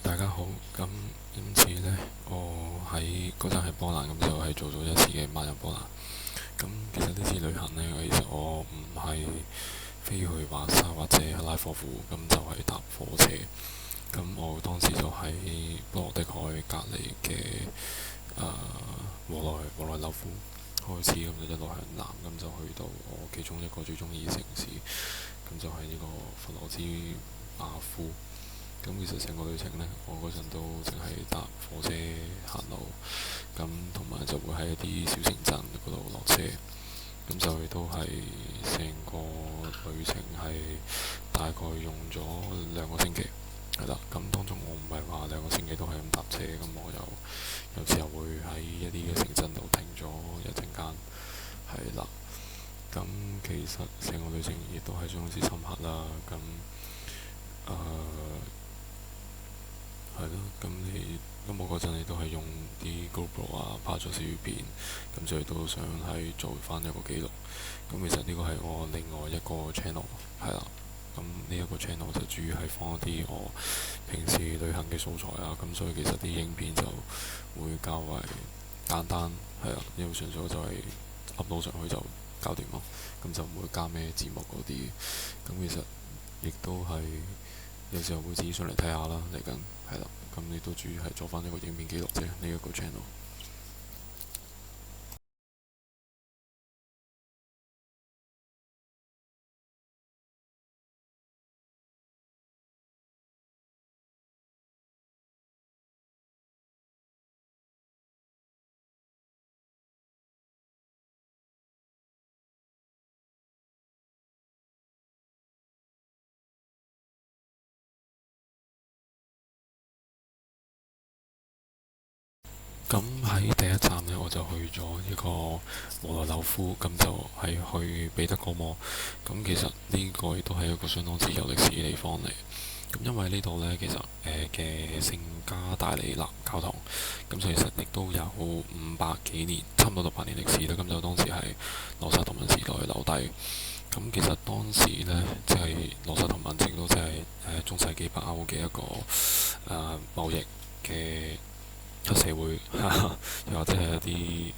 大家好，咁今次呢，我喺嗰陣喺波蘭，咁就係做咗一次嘅漫遊波蘭。咁其實呢次旅行呢，其實我唔係飛去華沙或者拉科夫，咁就係搭火車。咁我當時就喺波羅的海隔離嘅和內紐夫開始，咁就一路向南，咁就去到我其中一個最中意嘅城市，咁就係呢個弗羅茲瓦夫。咁其實成個旅程呢，我嗰陣都淨係搭火車行路，咁同埋就會喺一啲小城鎮嗰度落車，咁就亦都係成個旅程係大概用咗2個星期，係啦。咁當中我唔係話2個星期都係咁搭車，咁我有時候會喺一啲嘅城鎮度停咗一陣間，係啦。咁其實成個旅程亦都係相當之深刻啦。咁誒係咯，咁我嗰陣你都係用啲 GoPro 啊拍咗小片，咁所以都想係做翻一個記錄。咁其實呢個係我另外一個 channel 係啦。咁呢一個 channel 就主要係放一啲我平時旅行嘅素材啊。咁所以其實啲影片就會較為簡單係啦，因為純粹就係 upload 上去就搞掂咯。咁就唔會加咩字幕嗰啲。咁其實亦都係有時候會自己上嚟睇下啦，嚟緊係啦。咁你都主要係做翻一個影片記錄啫，呢一個 channel。咁喺第一站呢，我就去咗呢個和內紐夫，咁就係去彼得戈摩。咁其實呢個亦都係一個相當之有歷史嘅地方嚟。咁因為呢度呢，其實嘅聖加大利納教堂，咁其實亦都有500幾年，差唔多600年歷史啦。咁就當時係羅薩圖文時代留低。咁其實當時呢，即係羅薩圖文亦都即係中世紀北歐嘅一個貿易嘅黑社會，又或者係一啲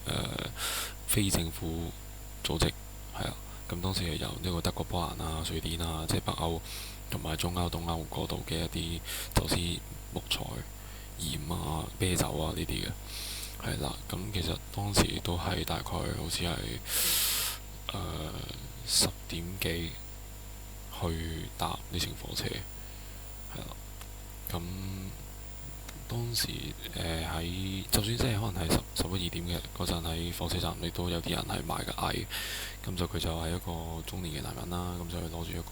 非政府組織，係啊。咁當時係由呢個德國、波蘭啊、瑞典啊，即係北歐同埋中歐、東歐嗰度嘅一啲走私木材、鹽啊、啤酒啊呢啲嘅，係啦。咁其實當時都係大概好似係10點幾去搭呢程火車，係啦。咁當時喺就算即係可能係11、12點嘅嗰陣喺火車站，亦都有啲人係賣嘅藝，咁就佢就係一個中年嘅男人啦，咁就攞住一個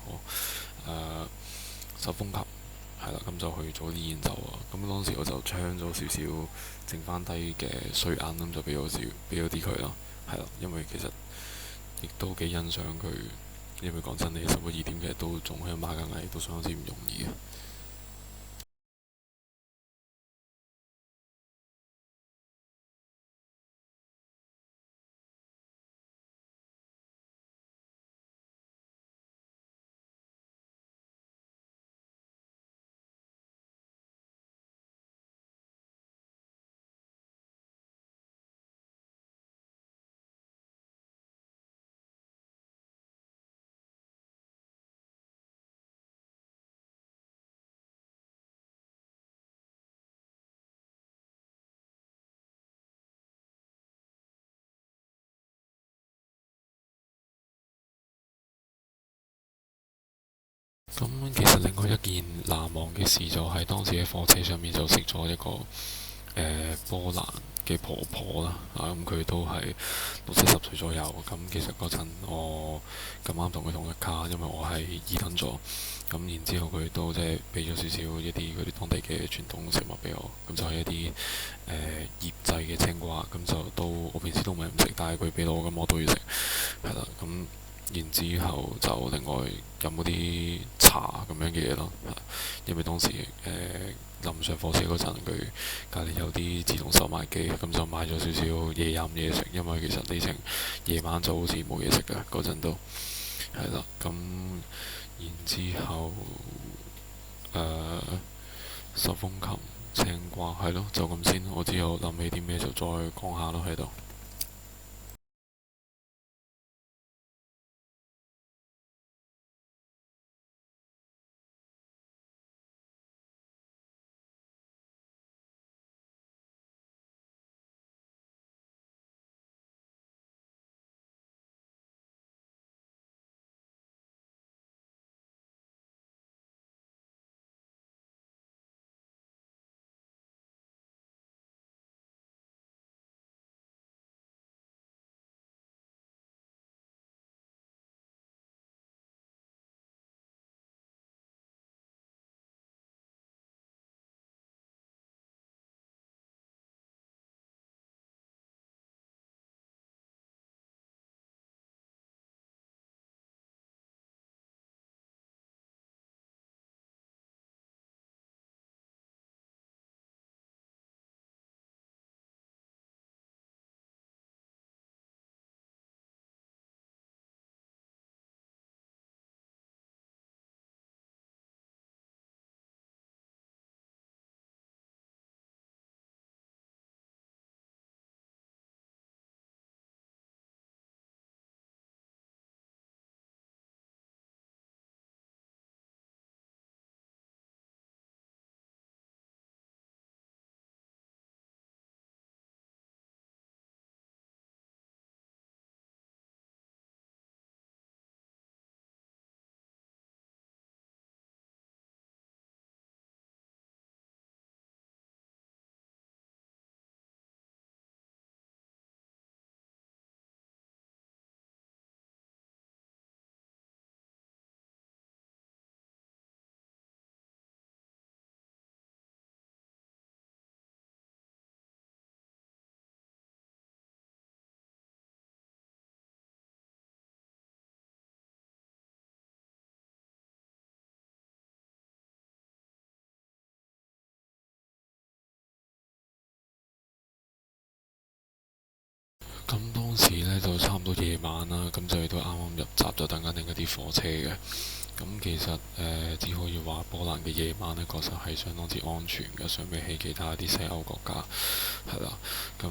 手風琴，係啦，咁就去做啲演奏啊。咁當時我就唱咗少少剩翻低嘅碎銀，咁就俾咗啲佢咯，係啦，因為其實亦都幾欣賞佢，因為講真，你11、12點其實都仲喺度賣緊藝，都相當之唔容易嘅。咁其實另外一件難忘嘅事就係當時喺火車上面就識咗一個波蘭嘅婆婆啦，咁佢都係60、70歲左右。咁其實嗰陣我咁啱同佢同一卡，因為我係二等座。咁然之後佢都即係俾咗少少一啲佢哋當地嘅傳統食物俾我，咁就係一啲醃製嘅青瓜，咁就都我平時都唔係唔食，但係佢俾到我，咁我都要食，係啦。咁然之後就另外飲嗰啲茶咁樣嘅嘢咯，因為當時臨上火車嗰陣，佢隔離有啲自動售賣機，咁就買咗少少嘢飲嘢食，因為其實呢程夜晚就好似冇嘢食嘅嗰陣都係啦。咁然之後手風琴、青瓜，係咯，就咁先。我之後諗起啲咩就再講下咯喺度。咁當時呢，就差唔多夜晚啦，咁就亦都啱啱入閘，就等緊另一啲火車嘅。咁其實只可以話波蘭嘅夜晚呢，確實係相當之安全嘅，相比起其他啲西歐國家，係啦。咁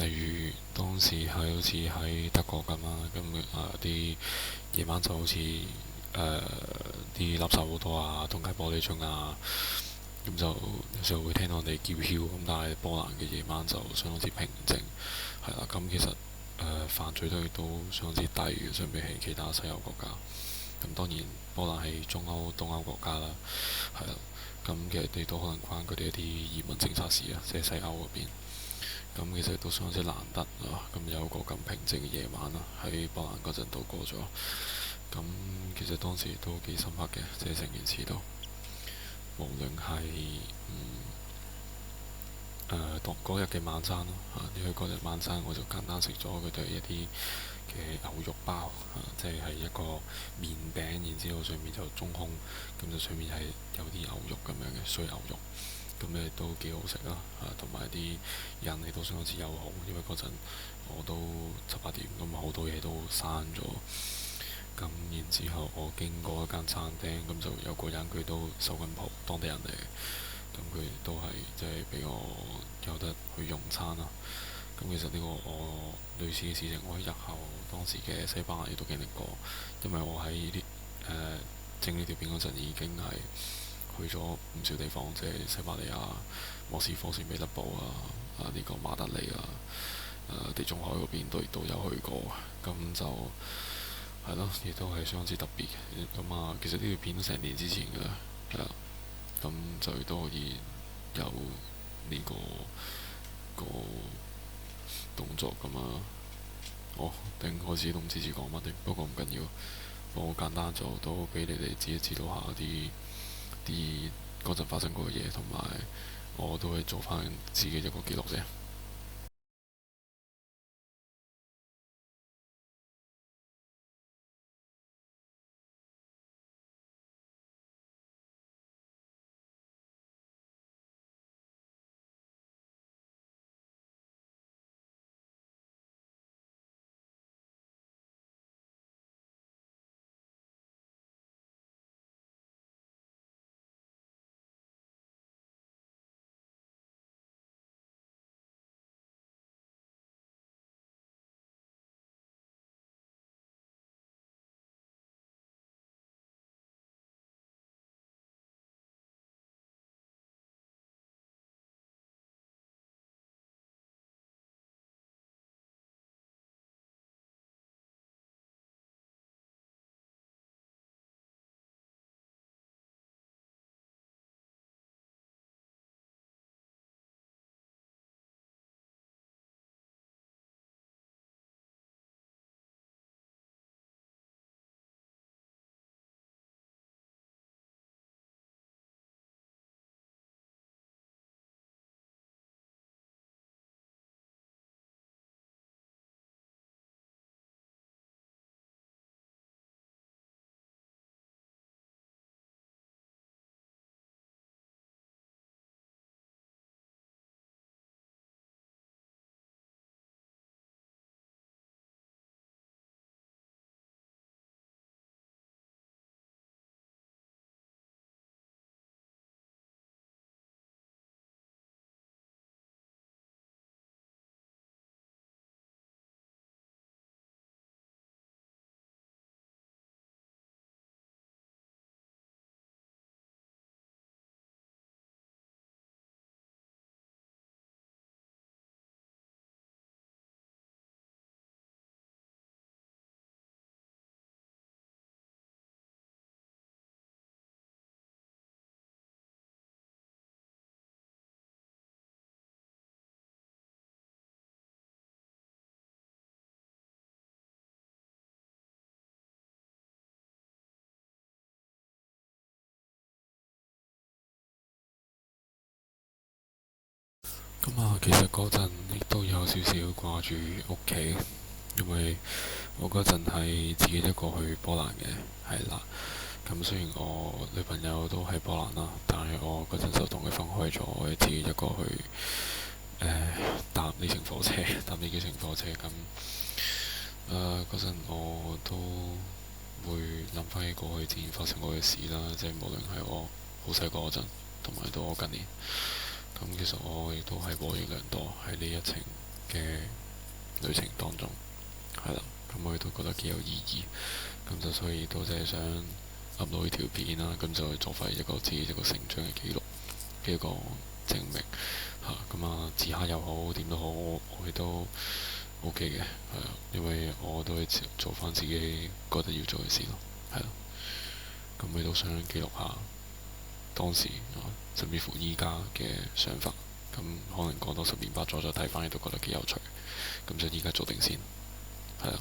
例如當時係好似喺德國咁啦，咁啲夜晚就好似啲垃圾好多啊，同埋玻璃樽啊，咁就有時候會聽到人哋叫囂，咁但係波蘭嘅夜晚就相當之平靜，係啦。咁其實犯罪率都相當之低嘅，相比起其他西歐國家。咁當然波蘭係中歐、東歐國家啦，係啦。咁其實你都可能關佢哋一啲移民政策事啊，即係西歐嗰邊。咁其實都相當之難得啊！咁有一個咁平靜嘅夜晚啦，喺波蘭嗰陣度過咗。咁其實當時都幾深刻嘅，即係成件事都，無論係當嗰日嘅晚餐咯嚇，因為嗰日晚餐我就簡單食咗佢哋一啲嘅牛肉包即係一個麵餅，然之後上面就中空，咁就上面係有啲牛肉咁樣嘅碎牛肉，咁誒都幾好食啦同埋啲人亦都相當之友好，因為嗰陣我都七八點，咁好多嘢都閂咗。咁然之後，我經過一間餐廳，咁就有個人佢都收緊鋪，當地人嚟嘅。咁佢都係即係俾我有得去用餐啦。咁其實呢個我類似嘅事情，我喺日後當時嘅西班牙亦都經歷過，因為我喺呢整呢條片嗰陣已經係去咗唔少地方，即係西伯利亞、莫斯科、聖彼得堡呢個馬德里地中海嗰邊都有去過。咁就係咯，亦都係相當之特別嘅。其實呢條片都成年之前㗎啦，係啦。咁就亦都可以有呢個動作咁啊。我頂開始都唔知講乜添，不過唔緊要。我簡單就都俾你哋知道下啲嗰陣發生過嘅嘢，同埋我都係做翻自己一個記錄啫。其實嗰陣亦都有少少掛住屋企，因為我嗰陣係自己一個去波蘭嘅，係啦。咁雖然我女朋友都喺波蘭啦，但係我嗰陣就同佢分開咗，我自己一個去搭呢程火車，搭呢幾程火車。嗰陣我都會諗翻起過去之前發生過嘅事啦，即係無論係我好細個嗰陣，同埋到我近年。其實我亦都係獲益良多喺呢一程嘅旅程當中，係啦。我亦都覺得幾有意義。就所以都真係想 upload 呢條片啦，就作為一個自己一個成長嘅記錄嘅一個證明嚇。自下又好點都好，我亦都 OK 嘅，係啊，因為我都係做翻自己覺得要做嘅事咯，係咯。我亦都想記錄下當時甚至乎依家嘅想法。可能過多10年8載再睇翻，亦都覺得幾有趣。就依家做定先，係啦。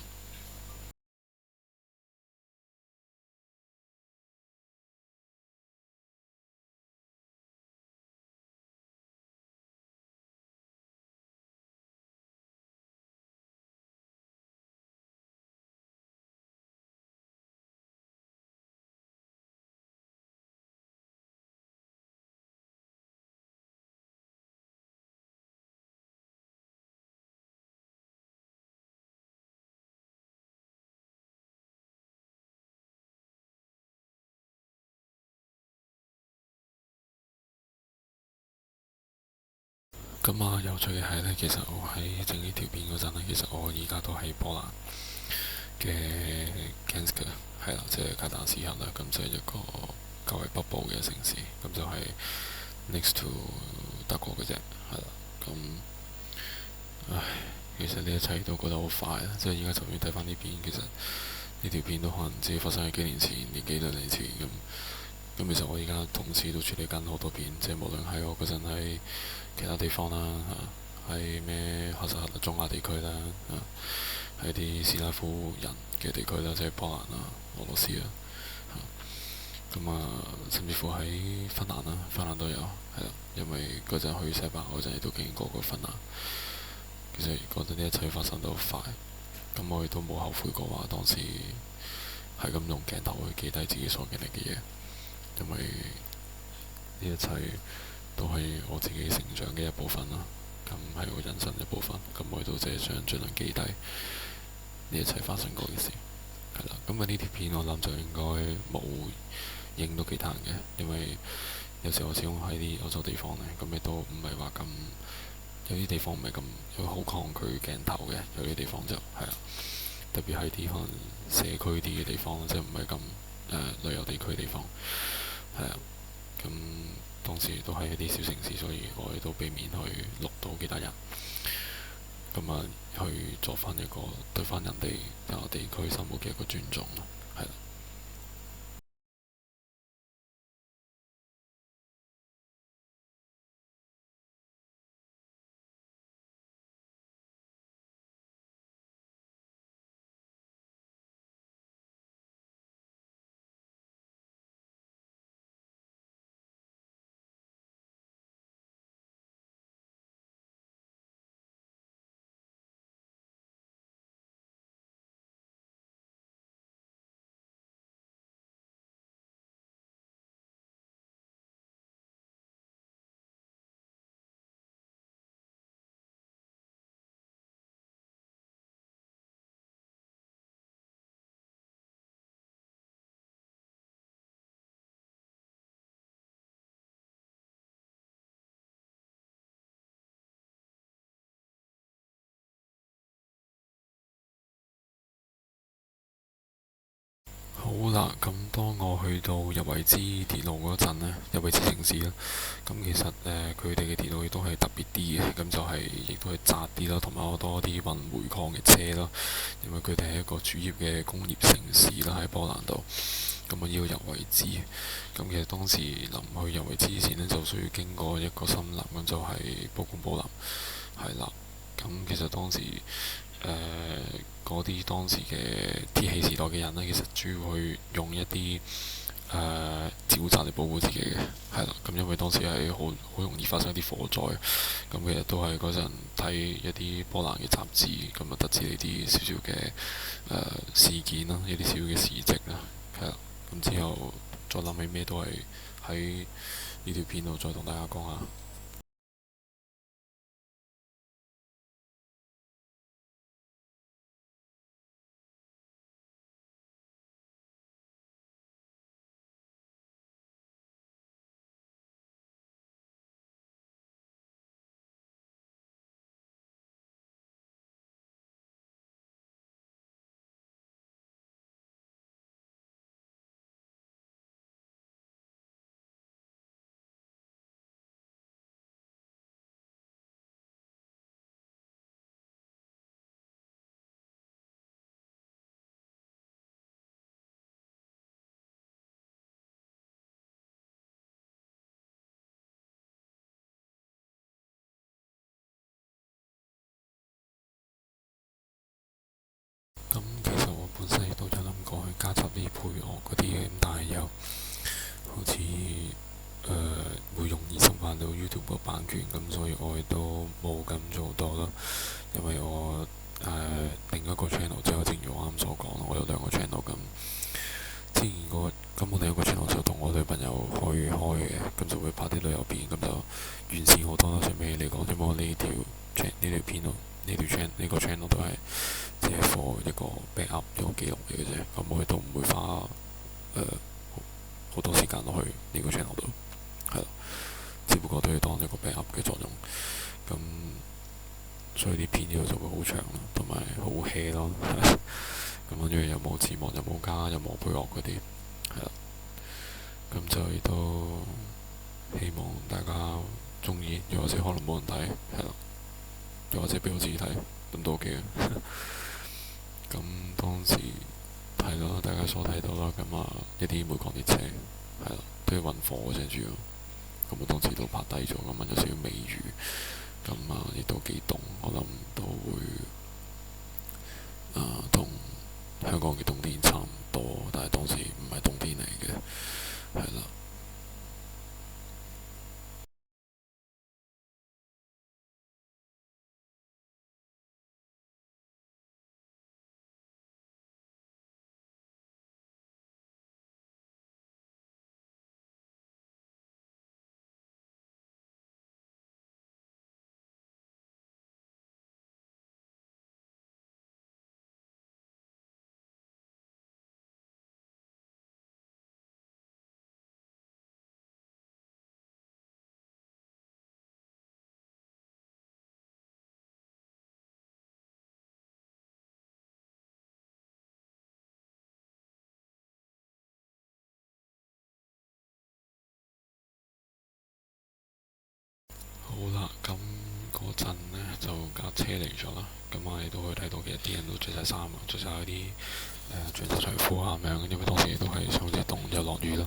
有趣嘅係呢，其實我喺整呢條片嗰陣咧，其實我而家都喺波蘭嘅 Gdansk，係啦，即係格但斯克啦。就係一個較為北部嘅城市，就係 next to 德國嘅啫，係啦。唉，其實呢一切都過得好快啦。即係而家就算睇翻呢片，其實呢條片都可能自己發生喺幾年前、幾兩年前咁。其實我而家同時都處理緊好多片，即係無論喺我嗰陣喺其他地方啦，喺咩哈薩克中亞地區啦，喺啲斯拉夫人嘅地區啦，即係波蘭啊、俄羅斯啊，甚至乎喺芬蘭啦，芬蘭都有，係啦，因為嗰陣去西伯嗰陣亦都經過過芬蘭。其實覺得呢一切發生得好快，我亦都冇後悔過話當時係咁用鏡頭去記低自己所經歷嘅嘢，因為呢一切都係我自己成長嘅一部分啦。係我人生一部分，我亦都淨係想盡量記低呢一切發生過嘅事，係啦。呢條片我諗就應該冇影到其他人嘅，因為有時我始終喺啲歐洲地方呢，亦都唔係話咁。有啲地方唔係咁，有好抗拒鏡頭嘅，有啲地方就係啊，特別係啲可能社區啲嘅地方，即係唔係咁旅遊地區嘅地方，係啊。當時都係一啲小城市，所以我哋都避免去錄到其他人，去做翻一個對翻人哋地區生活嘅一個尊重咯，係啦。好啦，當我去到入維茲鐵路嗰陣呢，入維茲城市啦，其實佢哋嘅鐵路亦都係特別啲嘅，就係亦都係窄啲啦，同埋好多啲運煤礦嘅車啦，因為佢哋係一個主要嘅工業城市啦，喺波蘭度。要入維茲，其實當時臨去入維茲之前呢，就需要經過一個森林，就係布貢堡林，係啦。其實當時嗰啲當時嘅鐵器時代嘅人呢，其實主要去用一啲沼澤嚟保護自己嘅，係啦。咁因為當時係好容易發生啲火災，咁其實都係嗰陣睇一啲波蘭嘅雜誌，咁啊得知呢啲少少嘅事件啦，一啲小嘅事蹟啦，係啦。咁之後再諗起咩都係喺呢條片度再同大家講下。咁其實我本身亦都有諗過去加插啲配樂嗰啲嘅，但係又好似會容易侵犯到 YouTube 個版權，咁所以我亦都冇咁做到啦。因為我另一個 channel 即係正如我啱所講，我有兩個 channel 咁。之前咁我另一個 channel 就同我女朋友去開嘅，咁就會拍啲旅遊片，咁就完善好多啦。相比起嚟講，因為我呢條片度呢個 channel 都係只係放一個 backup 一個記錄嚟嘅啫，咁我亦都唔會花好多時間落去呢個 channel 度，係咯，只不過都要當一個 backup 嘅作用。咁所以啲片呢度就會好長咯，同埋好 hea 咯。咁跟住又冇字幕，又冇加，又冇配樂嗰啲，係啦。咁就亦都希望大家中意，又或者可能冇人睇，係啦，又或者俾我自己睇，咁都 OK 嘅。咁當時係咯，大家所睇到啦，咁一啲煤礦列車係啦，都係運貨嘅啫主要。咁我當時都拍低咗，咁有少少微雨，咁亦都幾凍，我諗都會同香港嘅冬天差唔多，但係當時唔係冬天嚟嘅，係啦。好啦，咁嗰陣呢，就架車嚟咗啦，咁我哋都可以睇到其實啲人都着晒衫啊，着晒嗰啲着晒長褲啊咁樣，因為當時都係相當之凍，又落雨啦。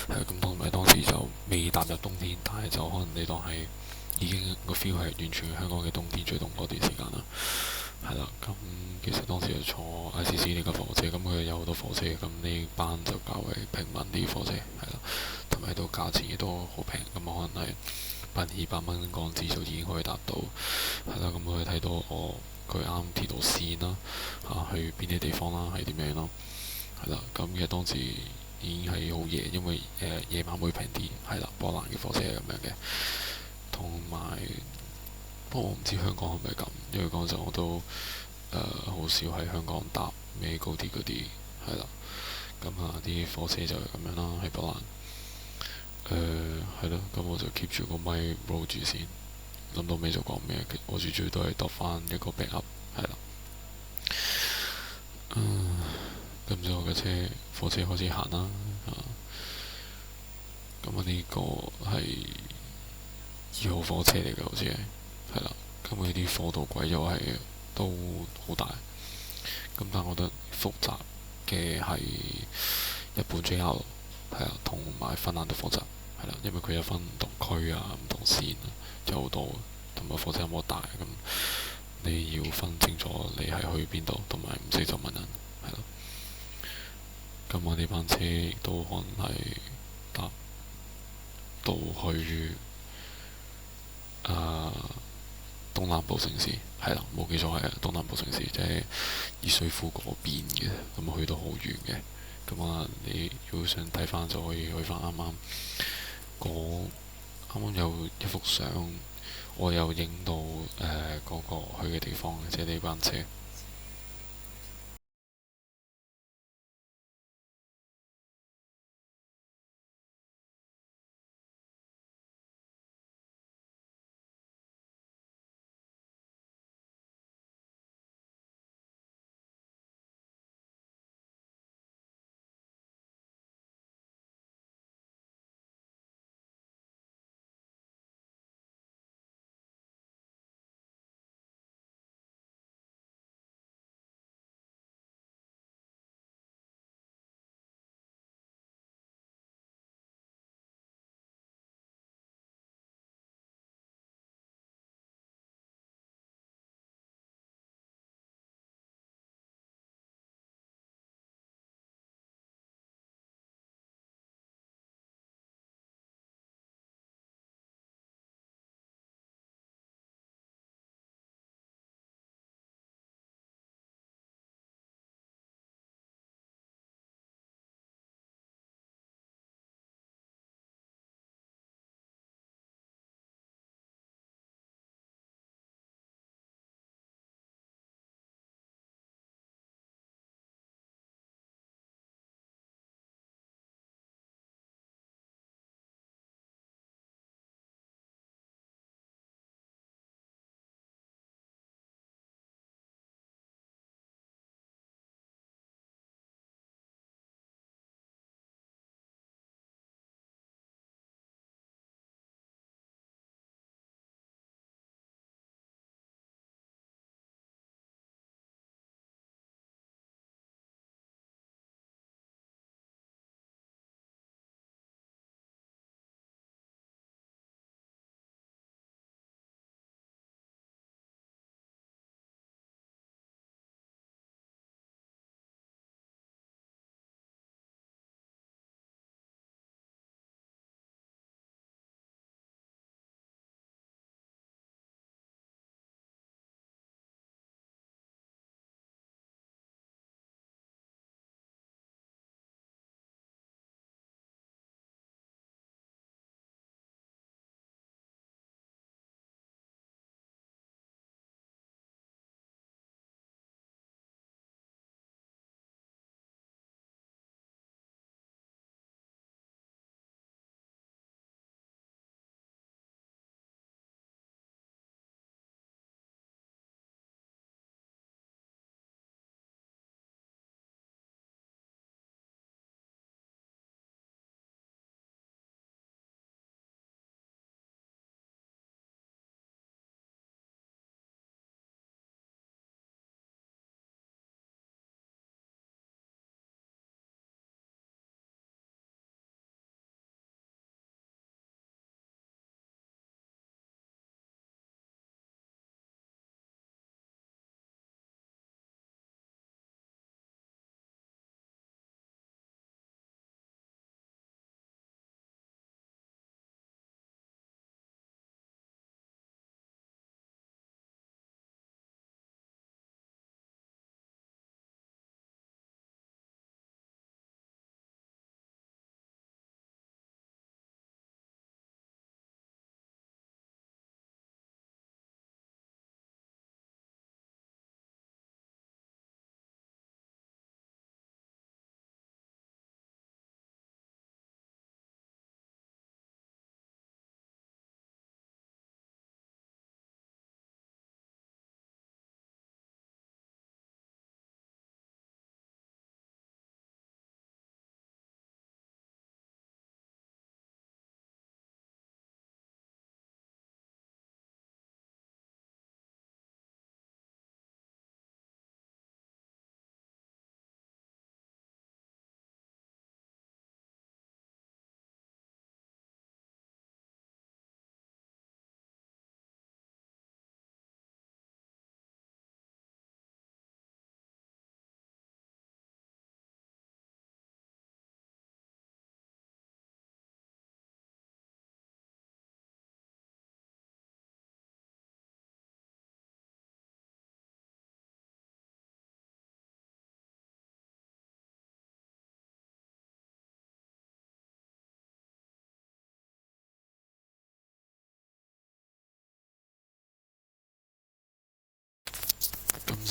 咁同埋當時就未踏入冬天，但係就可能你當係已經個 feel 係完全香港嘅冬天最凍嗰段時間啦。係啦，咁其實當時就坐 ICC 呢架火車，咁佢有好多火車，咁呢班就較為平民啲火車，係啦，同埋都價錢亦都好平，咁可能係100-200蚊港紙就已經可以達到，係啦，咁可以睇到佢啱鐵路線啦，去邊啲地方啦，係點樣咯，係啦，咁其實當時已經係好夜，因為夜晚會平啲，係啦，波蘭嘅火車係咁樣嘅，同埋。不過我唔知香港係咪咁，因為嗰陣我都好少喺香港搭咩高鐵嗰啲，係啦。咁啲火車就係咁樣啦，喺波蘭。係咯，咁我就 keep 住個咪 roll 住先，諗到尾就講咩，我最主要都係度翻一個 backup，係啦。咁之後嘅火車開始行啦。咁呢個係2號火車嚟嘅，好似係啦。咁佢啲火道軌又係都好大。咁但係我覺得複雜嘅係日本 JR 係啊，同埋芬蘭都複雜係啦，因為佢有分唔同區啊、唔同線啊，有好多，同埋火車有冇大咁，你要分清楚你係去邊度，同埋唔識就問人係咯。咁我呢班車亦都可能係搭到去啊、東南部城市，係啦，冇記錯係東南部城市，即係熱水庫嗰邊嘅，咁去到好遠嘅。咁啊，你如果想睇翻就可以去翻啱啱有一幅相，我有影到嗰個去嘅地方，即係呢班車。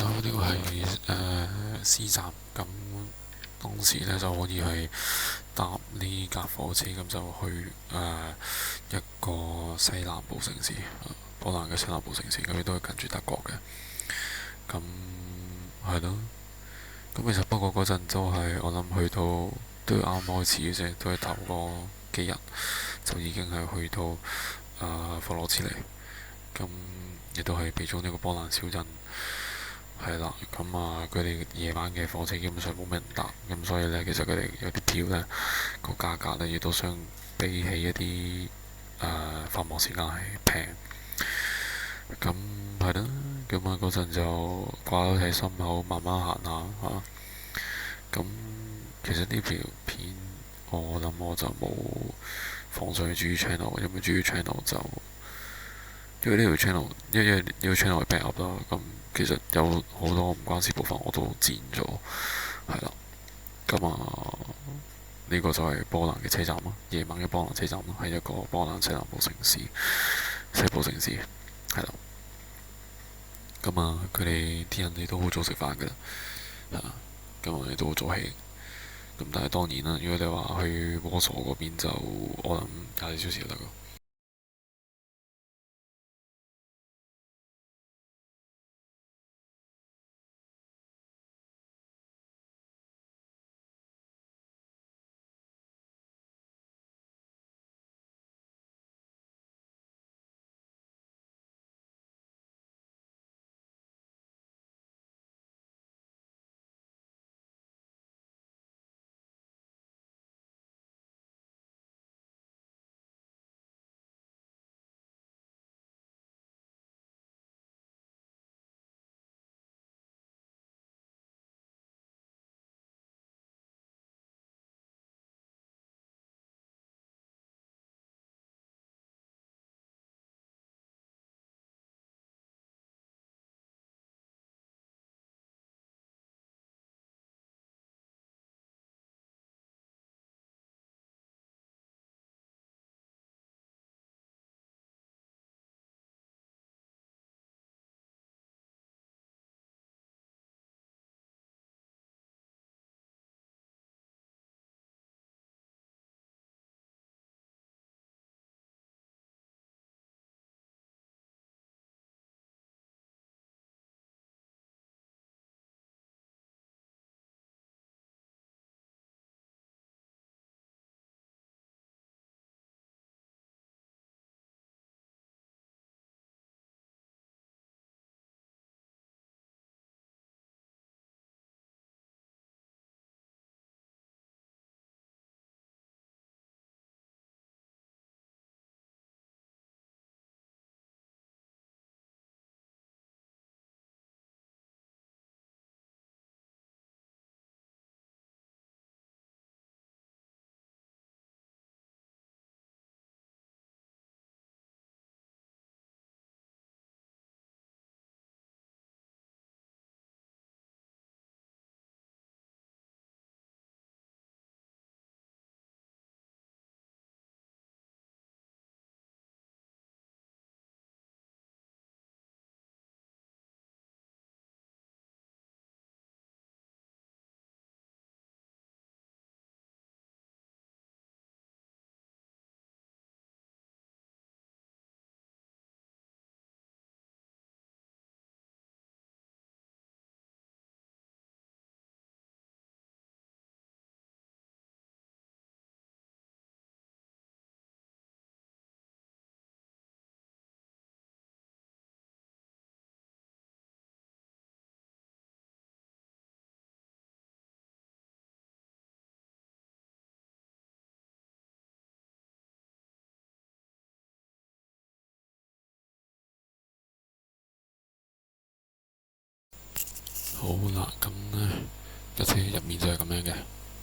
就呢個係C 站，咁當時呢就可以係搭呢架火車，咁就去一個西南部城市，波蘭嘅西南部城市，咁亦都係近住德國嘅。咁係咯，咁其實不過嗰陣都係我諗去到都要啱開始嘅啫，都係頭嗰幾日就已經係去到霍羅茨尼，咁亦都係其中一個波蘭小鎮。係啦，咁佢哋夜晚嘅火車基本上冇咩人搭，咁所以呢，其實佢哋有啲票呢個價格呢，亦都相比起一啲繁忙時間係平。咁係啦，咁嗰陣就掛咗喺心口，慢慢行下嚇。咁其實呢條片我諗我就冇放上去主要 channel，因為主要 channel 就因為呢條 channel，呢個 channel 係 backup 啦。咁其實有好多唔關事部分我都剪咗，係啦。咁呢個就係波蘭嘅車站啦，夜晚嘅波蘭車站啦，係一個波蘭西南部城市、西部城市，係啦。咁佢哋啲人哋都好早食飯㗎啦，係啊。咁我哋都好早起。咁但係當然啦，如果你話去窩索嗰邊就我諗24小時就得㗎。好啦，咁呢架車入面就係咁樣嘅，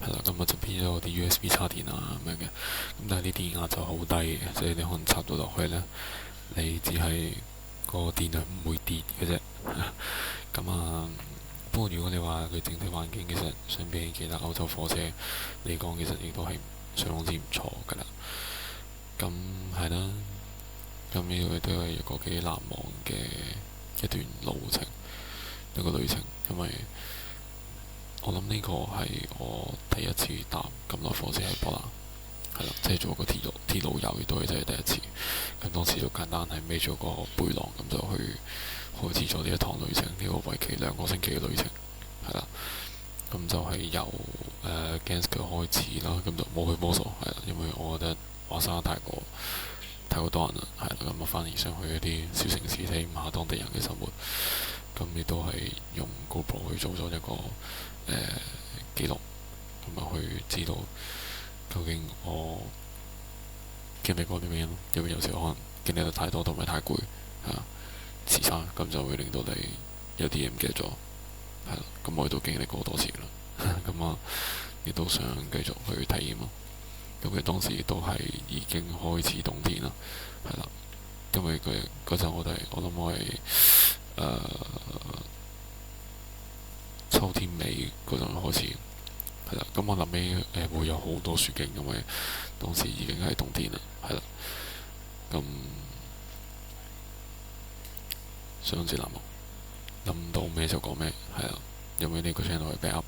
係啦。咁就變咗啲 USB 插電咁樣嘅。咁但係啲電壓就好低嘅，即係你可能插到落去呢，你只係個電量唔會跌嘅啫。咁不過如果你話佢整體環境其實相比起其他歐洲火車嚟講，其實亦都係相當之唔錯㗎啦。咁係啦，咁呢個都係一個幾難忘嘅一段路程。一個旅程，因為我諗呢個係我第一次搭咁耐火車喺波蘭，係啦，即係做個鐵路遊，亦都係真係第一次。咁當時就簡單係孭咗個背囊，咁就去開始咗呢一趟旅程，呢個為期2個星期嘅旅程，係啦。咁就係由Gdansk 開始啦，咁就冇去摩索，係啦，因為我覺得華沙太過多人啦，係啦，咁我反而想去一啲小城市體驗下當地人嘅生活，咁亦都係用 GoPro 去做咗一個記錄，咁啊去知道究竟我經歷過啲咩咯，因為有時可能經歷得太多同埋太攰，時差咁就會令到你有啲嘢唔記得咗，係啦，咁我亦都經歷過好多次啦，咁啊亦都想繼續去體驗咯。咁佢當時亦都係已經開始冬天啦，係啦，因為佢嗰陣我諗我係秋天尾嗰陣開始，係啦，咁我諗起會有好多雪景，因為當時已經係冬天啦，係啦，咁相知難忘，諗到咩就講咩，係啦，因為呢個 channel 係 backup。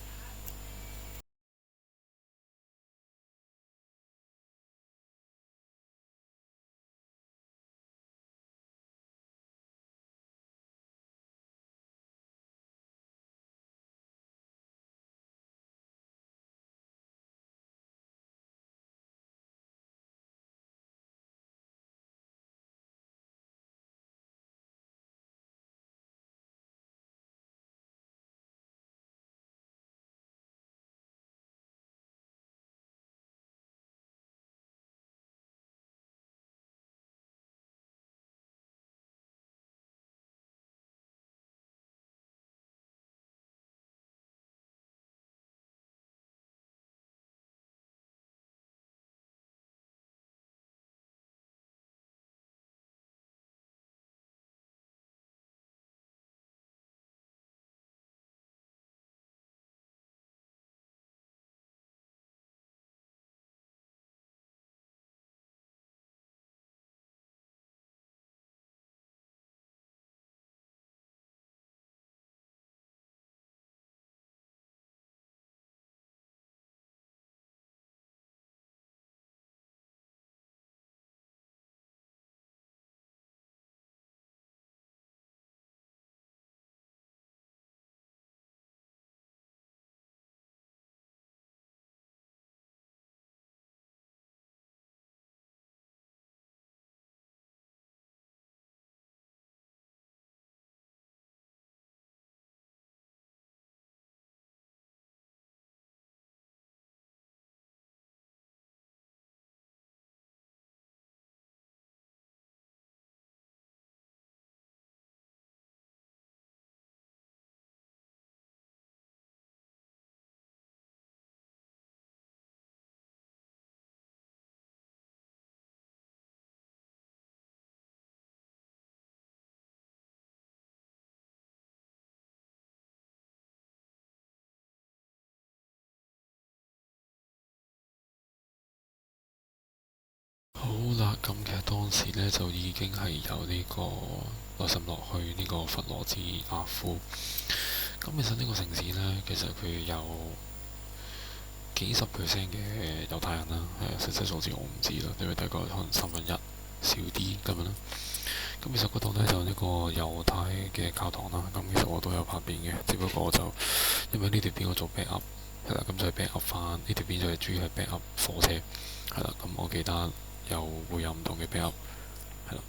好啦，咁其實當時呢，就已經係有呢個內心落去呢個弗羅茲亞夫。咁其實呢個城市呢，其實佢有幾十 percent 嘅猶太人啦，實際數字我唔知啦，因為大概可能1/3少啲咁樣啦。咁其實嗰度呢，就呢個猶太嘅教堂啦。咁其實我都有拍片嘅，只不過就因為呢條片我做 backup 係啦，咁就係 backup 翻呢條片就係主要係 backup 火車係啦。咁我記得又會有唔同嘅 backup。係啦。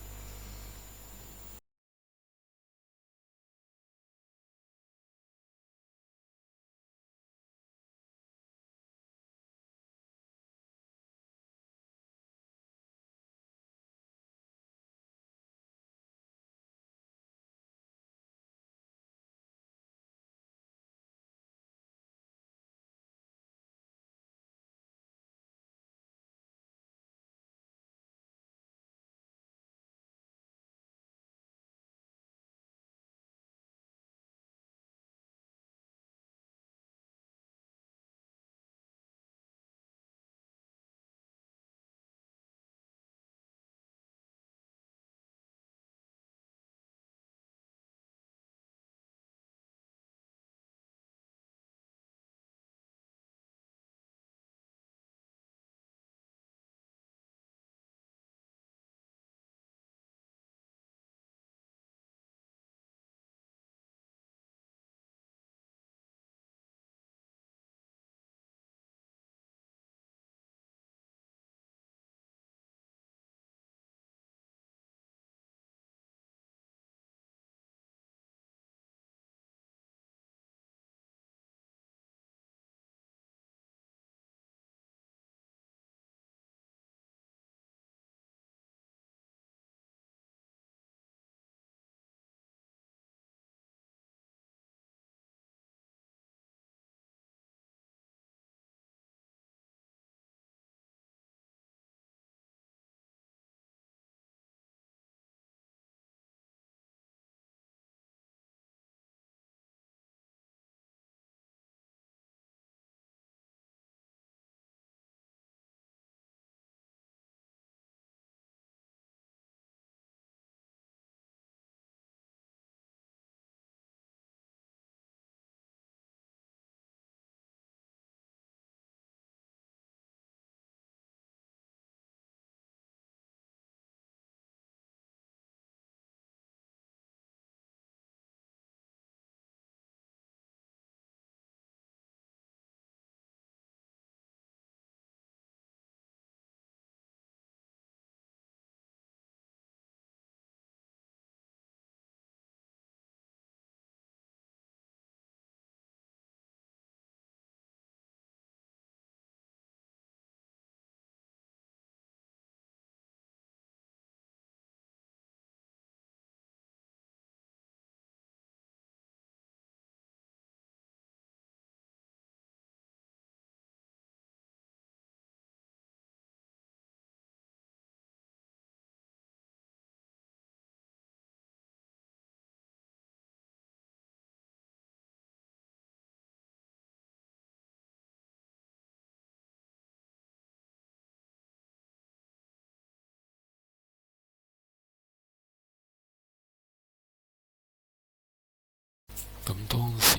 咁當時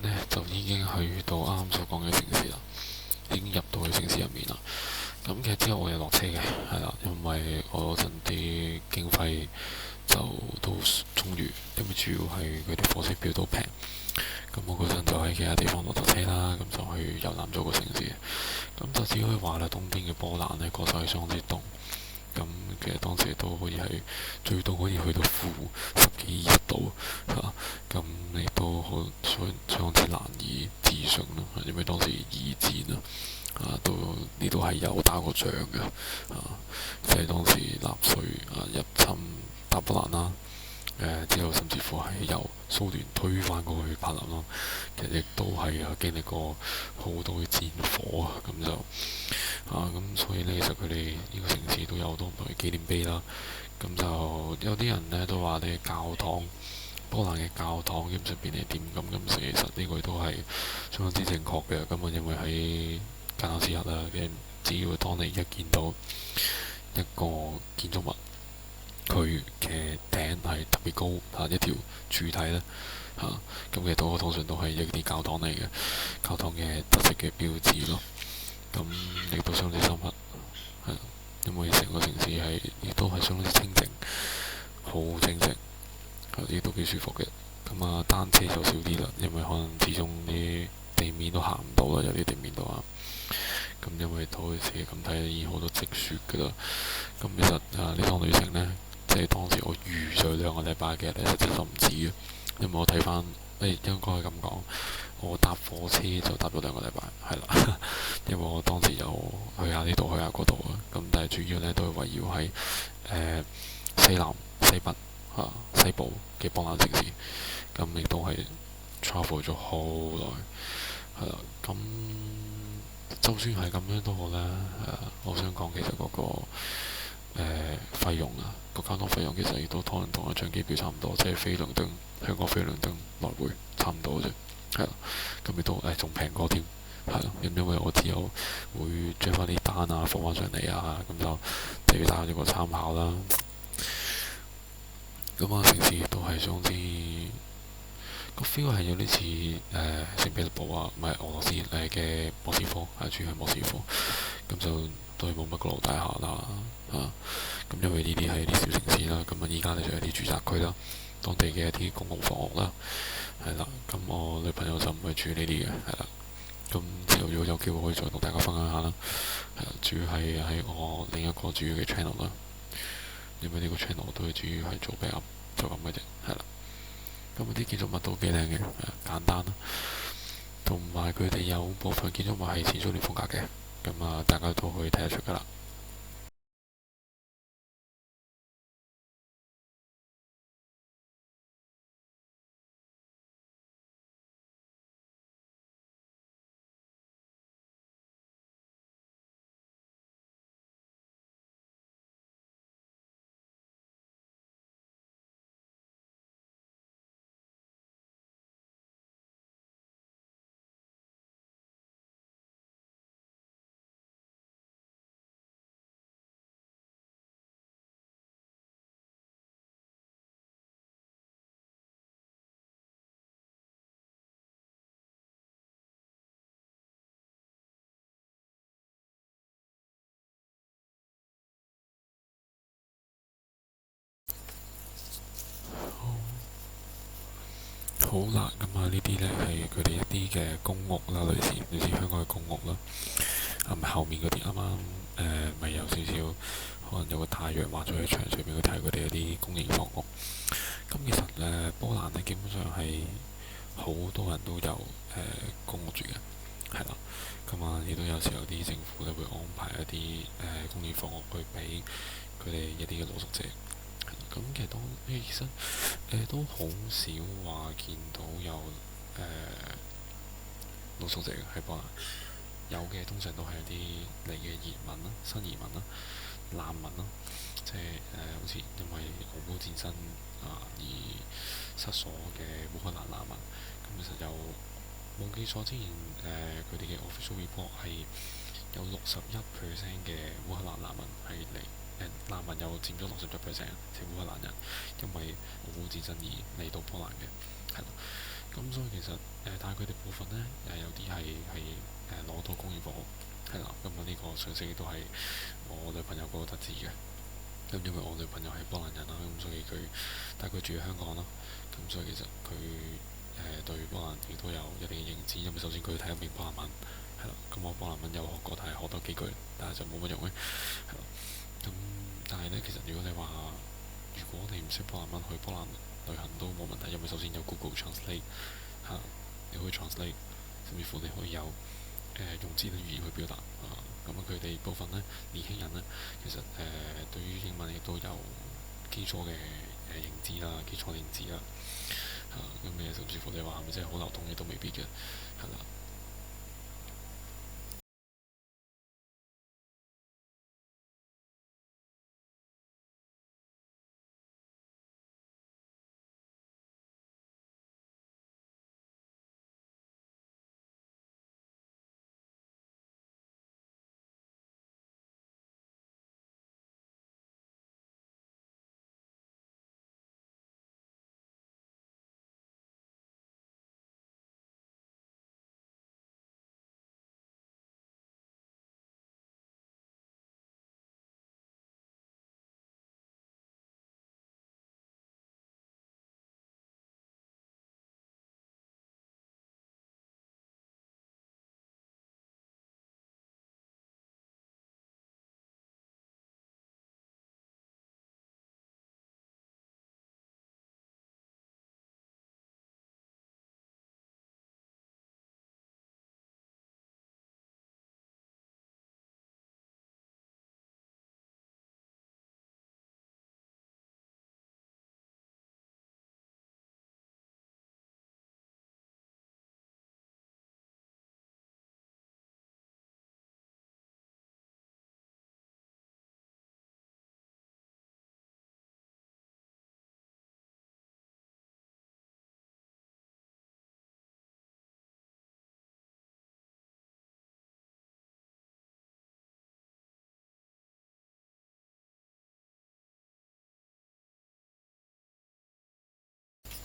呢，就已經去到啱啱所講嘅城市啦，已經入到去城市入面啦。咁其實之後我又落車嘅，係啦，因為我嗰陣啲經費就都充裕，因為主要係佢啲火車票都平。咁我嗰陣就喺其他地方落咗車啦，咁就去遊覽咗個城市。咁就只可以話啦，冬天嘅波蘭呢，確實係相當之凍。咁其實當時都可以係最多可以去到-10幾-20度嚇，咁亦都好相當之難以置信咯，因為當時二戰到呢度係有打過仗嘅即係當時納粹入侵打波蘭啦。之後甚至乎係由蘇聯推翻過去柏林咯，其實亦都係經歷過好多嘅戰火咁就咁所以呢，其實佢哋呢個城市都有好多唔同嘅紀念碑啦。咁就有啲人呢都話啲教堂，波蘭嘅教堂基本上變係點咁，其實呢個都係相當之正確嘅。咁我認為喺間有時日只要當你一見到一個建築物，佢嘅頂係特別高一條柱體呢，咁其實通常都係一啲教堂嚟嘅，教堂嘅特色嘅標誌咯。咁亦都相當之深刻，因為成個城市亦都係相當之清靜，好清靜，亦都幾舒服嘅。咁單車就少啲啦，因為可能始終啲地面都行唔到啦，有啲地面度咁因為好似咁睇已經好多積雪㗎啦。咁其實呢趟旅程呢，即係當時我預咗2個禮拜嘅，實際就唔止嘅，因為我睇翻應該係咁講，我搭火車就搭咗2個禮拜，係啦，因為我當時有去下呢度去下嗰度咁但係主要呢都係圍繞喺西南、西北、西部嘅波蘭城市，咁亦都係 travel 咗好耐，係啦，咁就算係咁樣都好啦，我想講其實嗰個費用個交通費用其實亦都可能同一張機票差唔多，即係飛倫敦、香港飛倫敦來回差唔多啫，係啦，咁亦都仲平過添，係啦，因為我之後會將翻啲單放翻上嚟咁就俾大家一個參考啦。咁城市亦都係相當之個 feel 係有啲似聖彼得堡唔係俄羅斯嘅莫斯科，主要係莫斯科，咁就都係冇乜高樓大廈啦咁因為呢啲係啲小城市啦，咁依家呢就有啲住宅區啦，當地嘅一啲公共房屋啦，係啦，咁我女朋友就唔係住呢啲嘅，係啦，咁之後如果有機會可以再同大家分享下啦，主要係喺我另一個主要嘅 channel 啦，因為呢個 channel 都係主要係做比較就咁嘅啫，係啦。咁啲建築物都幾靚嘅，簡單啦，同埋佢哋有部分建築物係前蘇聯風格嘅，咁大家都可以睇得出噶啦。好啦，呢啲呢係佢哋一啲嘅公屋啦，類似香港嘅公屋啦。後面嗰啲啱啱咪有少少可能有個太陽畫咗喺牆上面去睇佢哋一啲公營房屋。咁其實波蘭呢基本上係好多人都有公屋住嘅，係啦。亦都有時候啲政府呢會安排一啲公營房屋去俾佢哋一啲嘅露宿者。咁其實都好少話見到有露宿者喺波蘭，有嘅通常都係一啲嚟嘅移民啦、新移民啦、難民啦，即係好似因為俄烏戰爭而失所嘅烏克蘭難民。咁其實有冇記錯之前佢哋嘅 official report 係有61% 嘅烏克蘭難民係嚟。難民又佔咗61%，即係烏克蘭人，因為俄烏戰爭而嚟到波蘭嘅，係咯。咁所以其實但係佢哋部分呢，有啲係攞到工業科，係啦。咁呢個信息亦都係我女朋友嗰度得知嘅。咁因為我女朋友係波蘭人啦，咁所以但係佢住喺香港啦。咁所以其實佢對波蘭亦都有一定嘅認知，因為首先佢睇得明波蘭文，係啦。咁我波蘭文有學過，但係學多幾句，但係就冇乜用嘅，係啦。咁但係呢，其實如果你唔識波蘭文去波蘭旅行都冇問題，因為首先有 Google Translate 嚇，你可以 translate，甚至乎你可以有用智能語言去表達啊。咁佢哋部分呢，年輕人呢，其實對於英文亦都有基礎嘅認知啦，基礎認知啦嚇。咁你甚至乎你話係咪真係好流通嘅都未必嘅，係啦。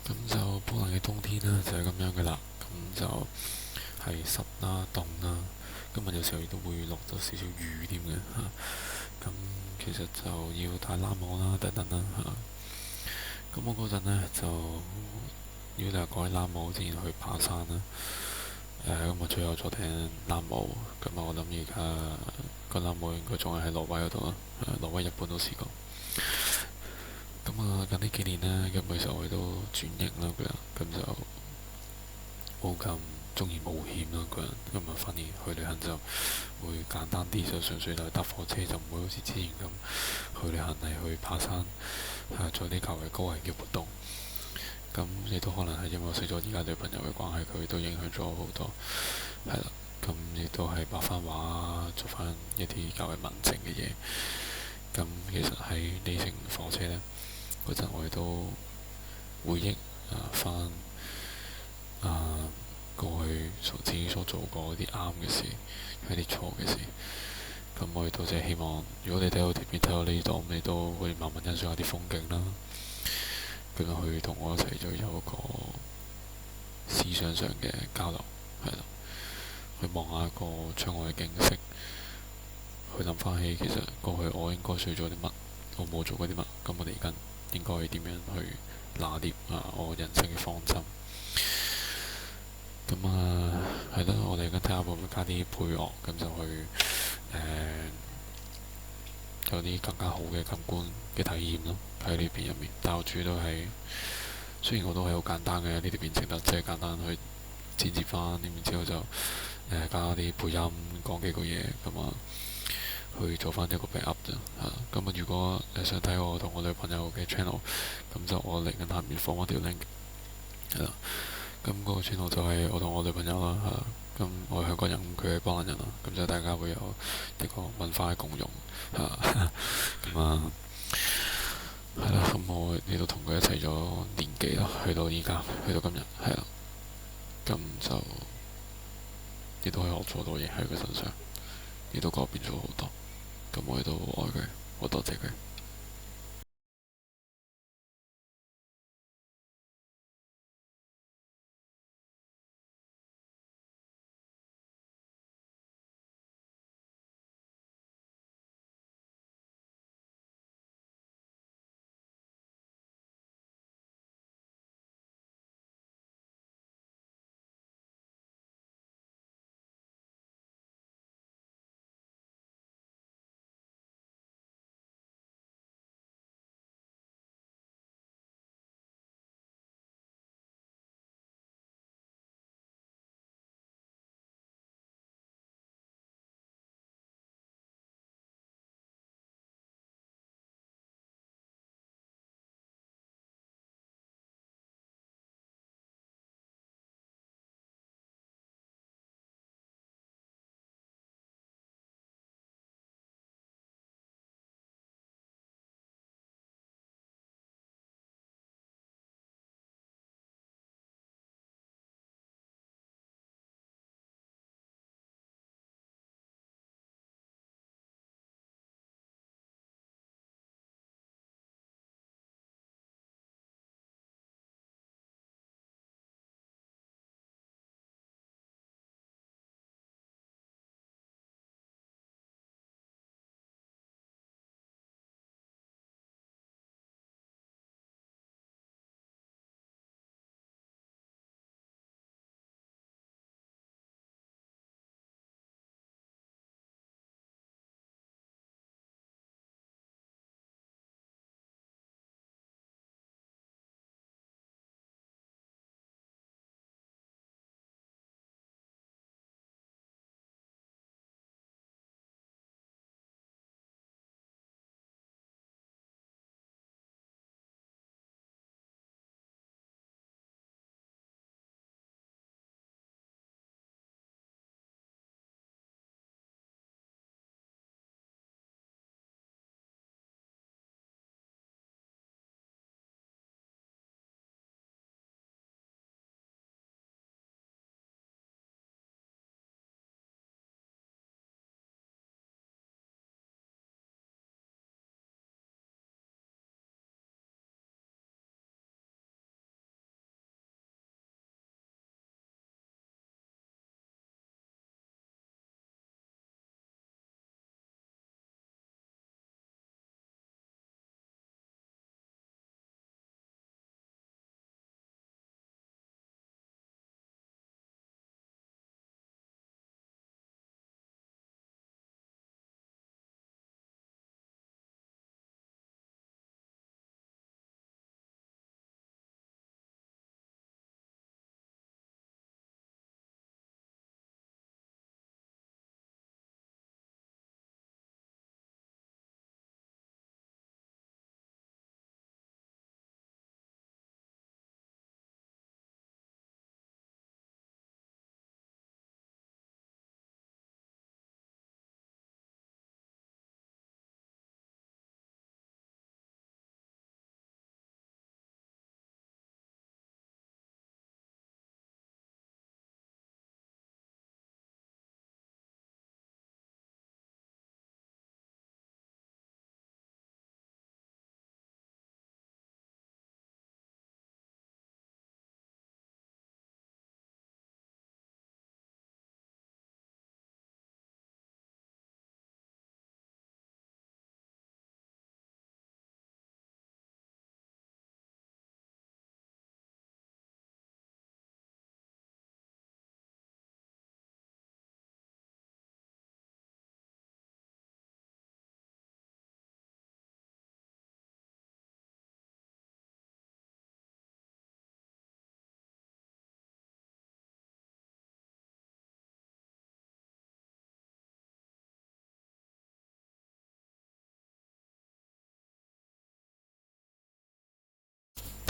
咁就波蘭嘅冬天呢，就係咁樣嘅啦。咁就係濕啦、凍啦，今日有時候亦都會落咗少少雨添嘅嚇。咁其實就要戴冷帽啦，等等啦嚇。咁我嗰陣呢，就，如果你話改冷帽之前去爬山啦，咁我最後咗頂冷帽。咁我諗而家個冷帽應該仲係喺挪威嗰度啦，挪威、日本都試過。咁近呢幾年呢，咁其實我哋都轉型啦，個人咁就冇咁中意冒險啦，個人咁反而去旅行就會簡單啲，就純粹就搭火車，就唔會好似之前咁去旅行係去爬山，做啲較為高危嘅活動。咁亦都可能係因為我識咗而家女朋友嘅關係，佢都影響咗我好多，係啦。咁亦都係白翻話，做翻一啲較為文靜嘅嘢。咁其實喺呢程火車呢，嗰陣我哋都回憶翻過去自己所做過啲啱嘅事，一啲錯嘅事。咁我亦都即係希望，如果你睇到條片睇到呢度，你都會慢慢欣賞下啲風景啦。咁樣去同我一齊就有一個思想上嘅交流，係啦。去望下一個窗外嘅景色，去諗翻起其實過去我應該做咗啲乜，我冇做過啲乜，咁我哋而家應該點樣去拿捏我人生嘅方針。咁係咯，我哋而家睇下會唔會加啲配樂，咁就去有啲更加好嘅感官嘅體驗咯，喺呢邊入面。但我主要都係，雖然我都係好簡單嘅呢條片程得，即係簡單去剪接翻，然之後就加啲配音，講幾句嘢咁去做翻一個 backup 啫嚇。咁如果想睇我同我女朋友嘅 channel，咁就我嚟緊下面放一條 link 係啦。咁嗰個 channel 就係我同我女朋友啦嚇。咁我係香港人，佢係波蘭人啦。咁就大家會有一個文化嘅共融嚇。咁係啦。咁我亦都同佢一齊咗年幾啦，去到依家，去到今日係啦。咁就亦都可以學咗好多嘢喺佢身上，亦都改變咗好多。咁我亦都好愛佢，好多謝佢。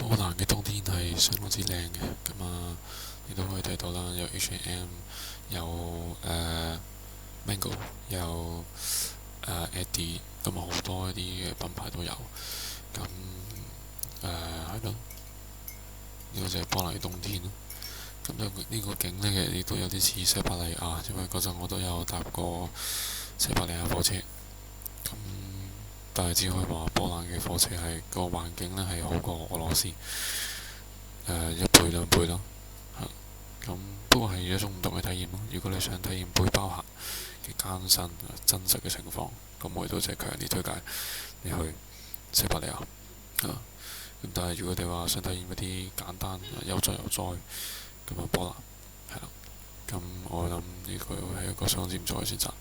波蘭嘅冬天係相當之靚嘅，咁你都可以睇到啦，有 H&M，有Mango，有Eddie，咁好多一啲嘅品牌都有。咁係咯，呢個就係波蘭嘅冬天咯。咁呢個景呢，其實亦都有啲似西伯利亞，因為嗰陣我都有搭過西伯利亞火車。咁但係只可以話波蘭嘅火車係個環境呢係好過俄羅斯一倍兩倍咯。咁不過係一種唔同嘅體驗咯。如果你想體驗背包客嘅艱辛真實嘅情況，咁我亦都係強烈推介你去西伯利亞。咁但係如果你話想體驗一啲簡單悠哉悠哉咁波蘭係啦，咁我諗呢個係一個相當之唔錯嘅選擇。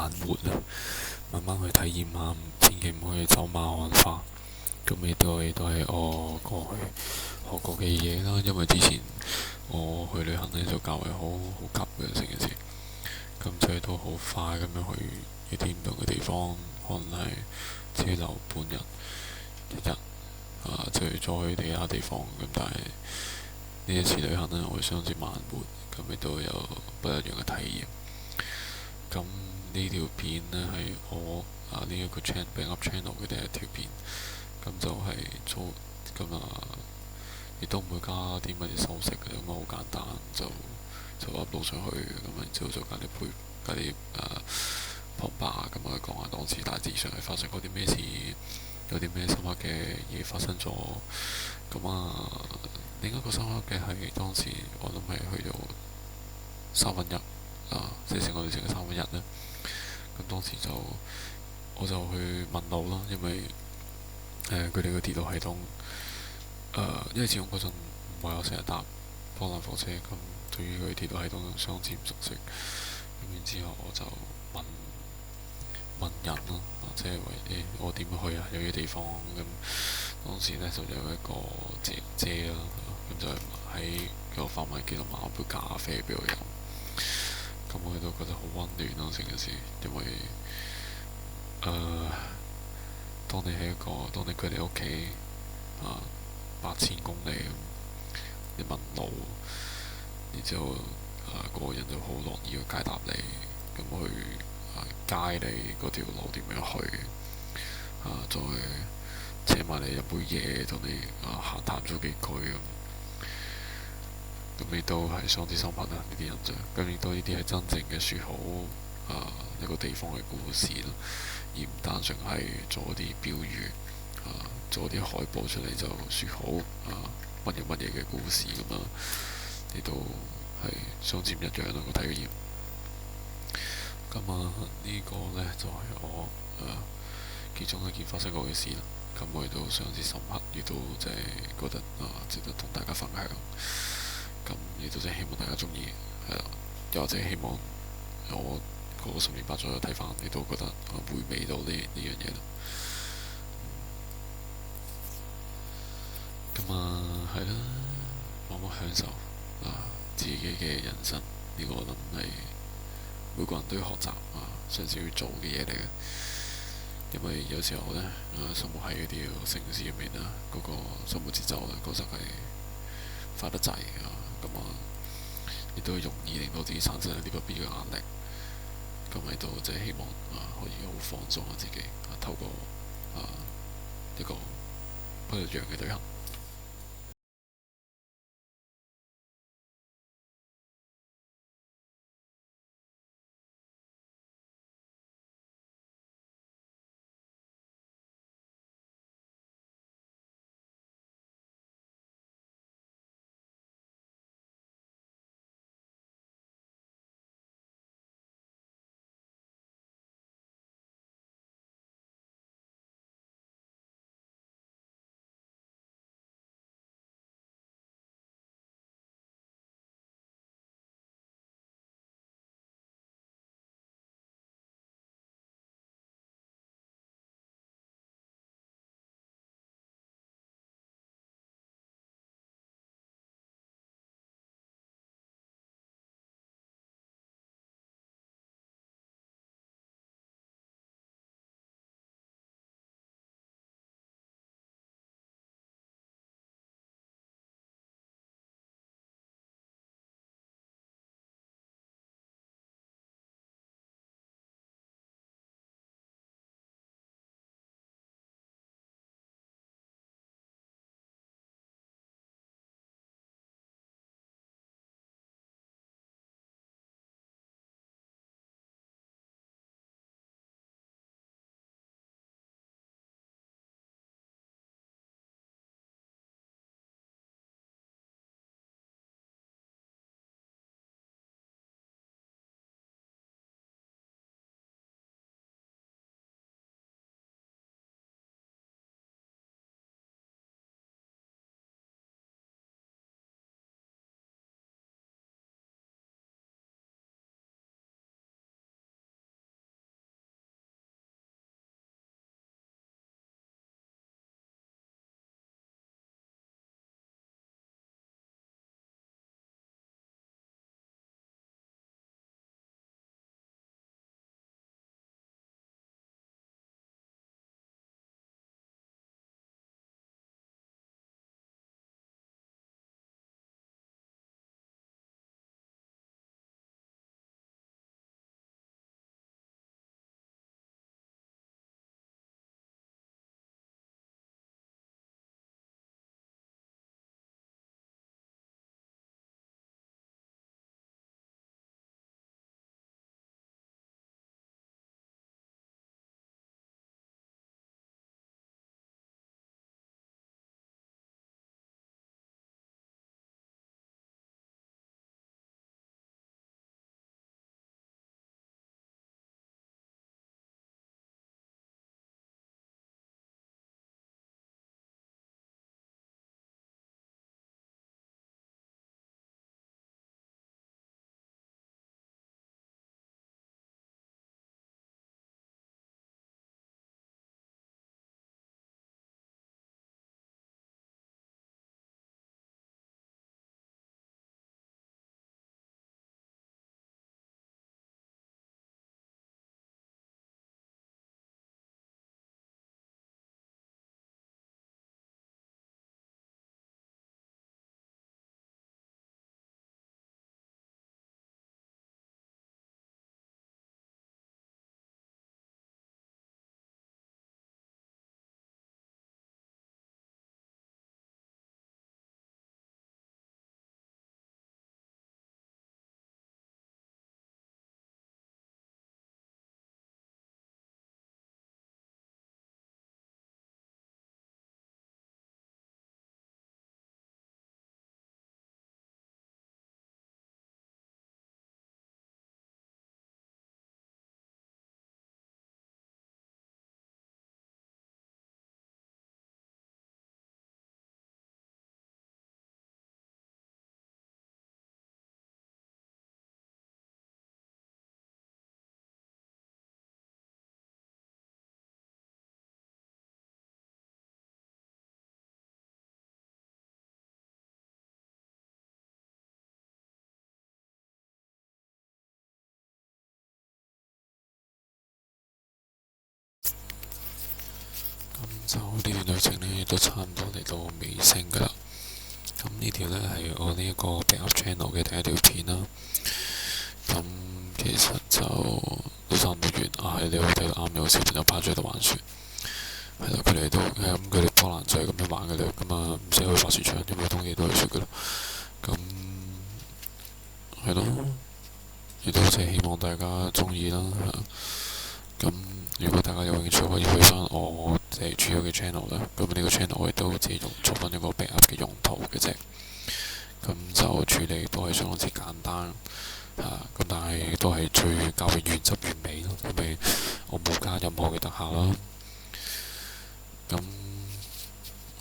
慢活啊，慢慢去體驗下，千祈唔可以走馬看花。咁呢啲都係我過去學過嘅嘢啦。因為之前我去旅行呢，就較為好急嘅成件事，咁所以都好快咁樣去一啲唔同嘅地方，可能係只留半日、一日就再去其他地方。咁但係呢一次旅行呢，我會相當之慢活，咁亦都有不一樣嘅體驗。咁呢條片呢，係我呢一個 backup channel 嘅第一條片，咁就係做咁亦都唔會加啲乜嘢修飾嘅，咁好簡單就 upload 上去，咁然之後就加啲旁白咁去講下當時大致上係發生過啲咩事，有啲咩深刻嘅嘢發生咗。另一個深刻嘅係當時我諗係去到三分一即係成個旅程嘅三分一呢。咁當時我就去問路啦，因為佢哋個鐵路系統因為始終嗰陣唔係我成日搭波蘭火車，咁對於佢鐵路系統相當之唔熟悉。咁然之後我就問人啦，即係我點去啊？有啲地方咁當時呢，就有一個姐姐啦，咁就喺個販賣機度買一杯咖啡俾我飲。咁我都覺得好溫暖咯，成件事，因為當你距離屋企8000公里，你問路，然之後嗰個人就好樂意去解答你，咁去街你嗰條路點樣去，再請埋你飲杯嘢，同你閒談咗幾句咁亦都係相當之深刻啦，呢啲印象。咁亦都呢啲係真正嘅説好一個地方嘅故事咯，而唔單純係做啲標語做啲海報出嚟就説好乜嘢乜嘢嘅故事咁啊，呢度係相當唔一樣啦個體驗。咁呢個呢，就係我其中一件發生過嘅事啦。咁我亦都相當之深刻，亦都即係覺得值得同大家分享。咁亦都即係希望大家中意，係啦，又或者希望我過咗10年8載睇翻，你都覺得回味到呢樣嘢咯。咁係啦，慢慢享受自己嘅人生，呢個我諗係每個人都要學習嘗試去做嘅嘢嚟嘅。因為有時候呢，生活喺嗰啲城市入面嗰個生活節奏確實係快得滯咁亦都容易令到自己產生一啲不必要嘅壓力。咁喺度即係希望可以好放鬆自己透過一個不一樣嘅旅行。就呢段旅程呢，亦都差唔多嚟到尾聲噶啦。咁呢條呢，係我呢一個 backup channel 嘅第一條片啦。咁其實就都差唔多完啊！係你可以睇到啱有小朋友趴咗喺度玩雪，係咯，佢哋都係咁，佢哋波蘭就係咁樣玩嘅啦。咁啊，唔使去滑雪場，因為冬天都係雪噶啦。咁係咯，亦都即係希望大家中意啦。咁如果大家有興趣，可以去翻我即係主要嘅 channel 啦。咁呢個 channel 我亦都只係用作翻一個 backup 嘅用途嘅啫。咁就處理都係相當之簡單。咁但係都係最較為原汁原味咯，因為我冇加任何嘅特效啦。咁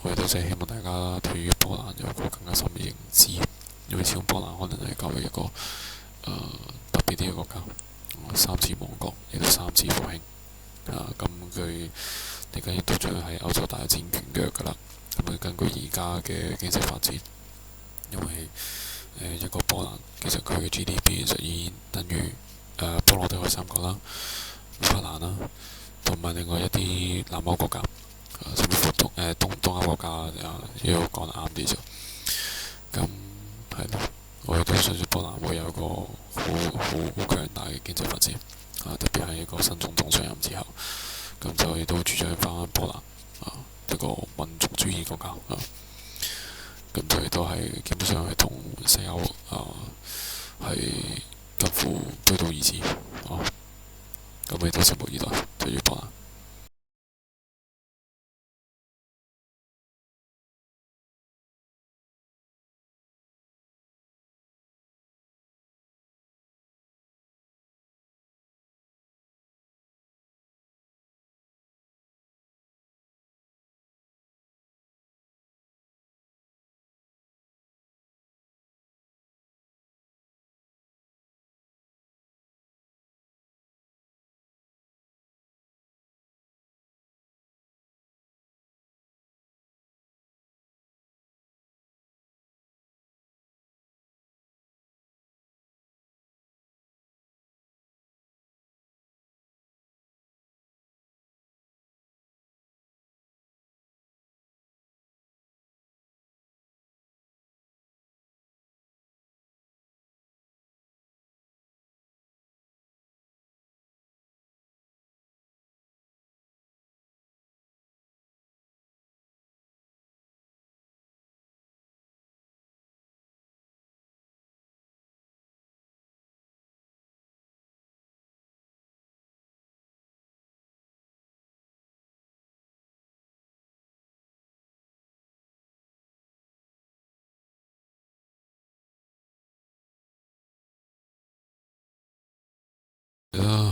我亦都真係希望大家對於波蘭有個更加深嘅認知，因為始終波蘭可能係較為一個特別啲嘅國家，三次亡國亦都三次復興。咁佢嚟緊亦都將喺歐洲大戰拳腳噶啦。咁佢根據而家嘅經濟發展，因為一個波蘭其實佢嘅 GDP 其實已經等於波羅的海三國啦、烏克蘭啦，同埋另外一啲南歐國家，甚至乎東歐國家如果講得啱啲就咁係咯。我亦都相信波蘭會有一個好強大嘅經濟發展，特別係一個新總統上任之後，咁就亦都主張翻波蘭一個民族主義國家咁就亦都係基本上係同西歐係近乎背道而馳咁亦都拭目以待，對於波蘭。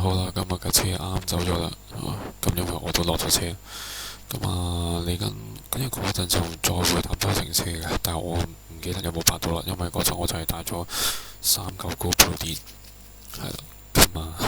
好啦，今日架車啱啱走咗啦，咁因為我都落咗車，咁嚟緊要過一陣就再會搭多程車嘅，但係我唔記得有冇拍到啦，因為嗰陣我就係帶咗3嚿 GoPro 電，係啦，咁